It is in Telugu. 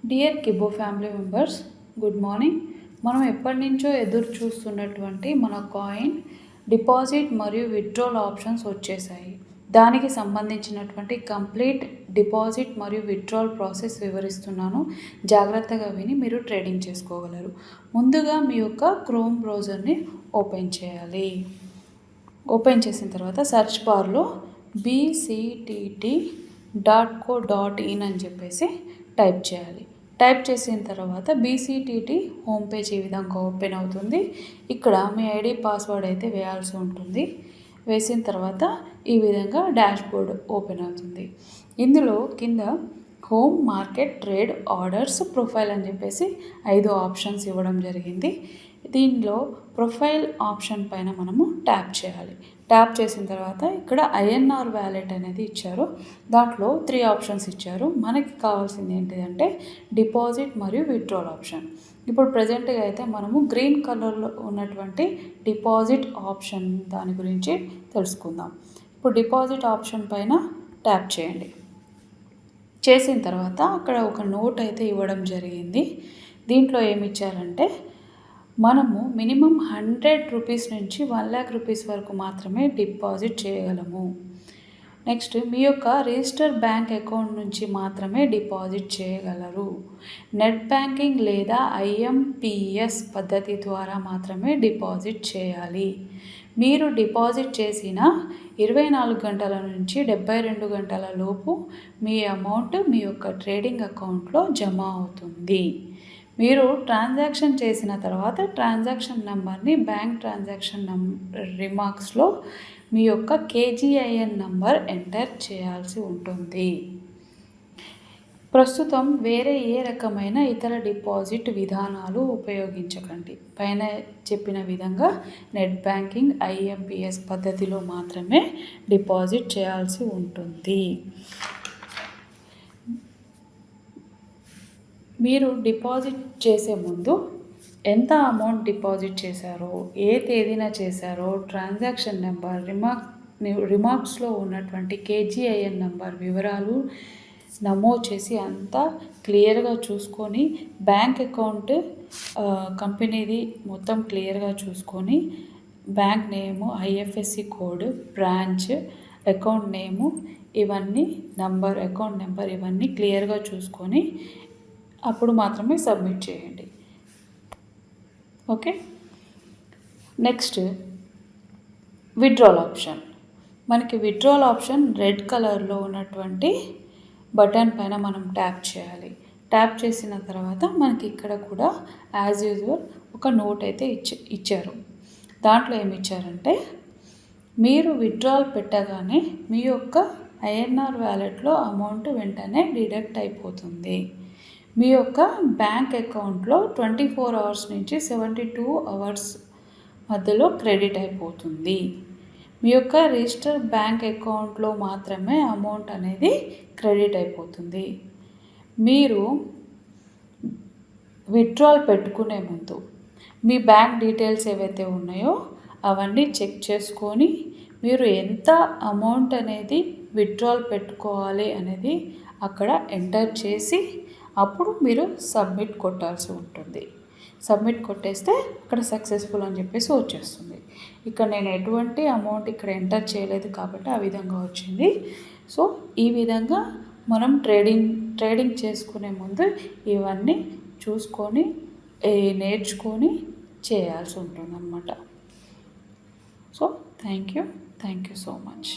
Dear Kibo family members, good morning. మనం ఎప్పటి నుంచో ఎదురు చూస్తున్నటువంటి మన కాయిన్ డిపాజిట్ మరియు విత్డ్రాల్ ఆప్షన్స్ వచ్చేసాయి. దానికి సంబంధించినటువంటి కంప్లీట్ డిపాజిట్ మరియు విత్డ్రాల్ ప్రాసెస్ వివరిస్తున్నాను. జాగ్రత్తగా విని మీరు ట్రేడింగ్ చేసుకోగలరు. ముందుగా మీ యొక్క క్రోమ్ బ్రౌజర్ని ఓపెన్ చేయాలి. ఓపెన్ చేసిన తర్వాత సెర్చ్ బార్లో bctt.co.in అని చెప్పేసి టైప్ చేయాలి. టైప్ చేసిన తర్వాత బీసీటీటీ హోమ్ పేజ్ ఈ విధంగా ఓపెన్ అవుతుంది. ఇక్కడ మీ ఐడి పాస్వర్డ్ అయితే వేయాల్సి ఉంటుంది. వేసిన తర్వాత ఈ విధంగా డాష్ బోర్డ్ ఓపెన్ అవుతుంది. ఇందులో కింద home, market, trade, orders, profile అని చెప్పేసి 5 ఆప్షన్స్ ఇవ్వడం జరిగింది. దీనిలో ప్రొఫైల్ ఆప్షన్ పైన మనము ట్యాప్ చేయాలి. ట్యాప్ చేసిన తర్వాత ఇక్కడ ఐఎన్ఆర్ వ్యాలెట్ అనేది ఇచ్చారు. దాంట్లో 3 ఆప్షన్స్ ఇచ్చారు. మనకి కావాల్సింది ఏంటిదంటే డిపాజిట్ మరియు విత్డ్రాల్ ఆప్షన్. ఇప్పుడు ప్రజెంట్గా అయితే మనము గ్రీన్ కలర్లో ఉన్నటువంటి డిపాజిట్ ఆప్షన్ దాని గురించి తెలుసుకుందాం. ఇప్పుడు డిపాజిట్ ఆప్షన్ పైన ట్యాప్ చేయండి. చేసిన తర్వాత అక్కడ ఒక నోట్ అయితే ఇవ్వడం జరిగింది. దీంట్లో ఏమి ఇచ్చారంటే మనము మినిమం 100 రూపీస్ నుంచి 1 lakh రూపీస్ వరకు మాత్రమే డిపాజిట్ చేయగలము. నెక్స్ట్ మీ యొక్క రిజిస్టర్ బ్యాంక్ అకౌంట్ నుంచి మాత్రమే డిపాజిట్ చేయగలరు. నెట్ బ్యాంకింగ్ లేదా ఐఎంపిఎస్ పద్ధతి ద్వారా మాత్రమే డిపాజిట్ చేయాలి. మీరు డిపాజిట్ చేసిన 24 గంటల నుంచి 72 గంటల లోపు మీ అమౌంట్ మీ యొక్క ట్రేడింగ్ అకౌంట్లో జమ అవుతుంది. మీరు ట్రాన్సాక్షన్ చేసిన తర్వాత ట్రాన్సాక్షన్ నెంబర్ని బ్యాంక్ ట్రాన్సాక్షన్ రిమార్క్స్లో మీ యొక్క కేజీఐఎన్ నంబర్ ఎంటర్ చేయాల్సి ఉంటుంది. ప్రస్తుతం వేరే ఏ రకమైన ఇతర డిపాజిట్ విధానాలు ఉపయోగించకండి. పైన చెప్పిన విధంగా నెట్ బ్యాంకింగ్, ఐఎంపిఎస్ పద్ధతిలో మాత్రమే డిపాజిట్ చేయాల్సి ఉంటుంది. మీరు డిపాజిట్ చేసే ముందు ఎంత అమౌంట్ డిపాజిట్ చేశారో, ఏ తేదీన చేశారో, ట్రాన్సాక్షన్ నెంబర్, రిమార్క్స్లో ఉన్నటువంటి కేజీఐఎన్ నెంబర్ వివరాలు నమోదు చేసి అంతా క్లియర్గా చూసుకొని బ్యాంక్ అకౌంట్ కంపెనీది మొత్తం క్లియర్గా చూసుకొని బ్యాంక్ నేము, ఐఎఫ్ఎస్సి కోడ్, బ్రాంచ్, అకౌంట్ నేము ఇవన్నీ అకౌంట్ నెంబర్ ఇవన్నీ క్లియర్గా చూసుకొని అప్పుడు మాత్రమే సబ్మిట్ చేయండి. ఓకే. Next withdrawal option. మనకి విత్డ్రాల్ ఆప్షన్ రెడ్ కలర్లో ఉన్నటువంటి బటన్ పైన మనం ట్యాప్ చేయాలి. ట్యాప్ చేసిన తర్వాత మనకి ఇక్కడ కూడా యాజ్ యూజువల్ ఒక నోట్ అయితే ఇచ్చారు. దాంట్లో ఏమి ఇచ్చారంటే మీరు విత్డ్రాల్ పెట్టగానే మీ యొక్క ఐఎన్ఆర్ వ్యాలెట్లో అమౌంట్ వెంటనే డిడక్ట్ అయిపోతుంది. మీ యొక్క బ్యాంక్ అకౌంట్లో 24 అవర్స్ నుంచి 72 అవర్స్ మధ్యలో క్రెడిట్ అయిపోతుంది. మీ యొక్క రిజిస్టర్ బ్యాంక్ అకౌంట్లో మాత్రమే అమౌంట్ అనేది క్రెడిట్ అయిపోతుంది. మీరు విత్డ్రాల్ పెట్టుకునే ముందు మీ బ్యాంక్ డీటెయిల్స్ ఏవైతే ఉన్నాయో అవన్నీ చెక్ చేసుకొని మీరు ఎంత అమౌంట్ అనేది విత్డ్రాల్ పెట్టుకోవాలి అనేది అక్కడ ఎంటర్ చేసి అప్పుడు మీరు సబ్మిట్ కొట్టాల్సి ఉంటుంది. సబ్మిట్ కొట్టేస్తే అక్కడ సక్సెస్ఫుల్ అని చెప్పేసి వచ్చేస్తుంది. ఇక్కడ నేను ఎటువంటి అమౌంట్ ఇక్కడ ఎంటర్ చేయలేదు కాబట్టి ఆ విధంగా వచ్చింది. సో ఈ విధంగా మనం ట్రేడింగ్ చేసుకునే ముందు ఇవన్నీ చూసుకొని నేర్చుకొని చేయాల్సి ఉంటుంది అన్నమాట. So thank you so much.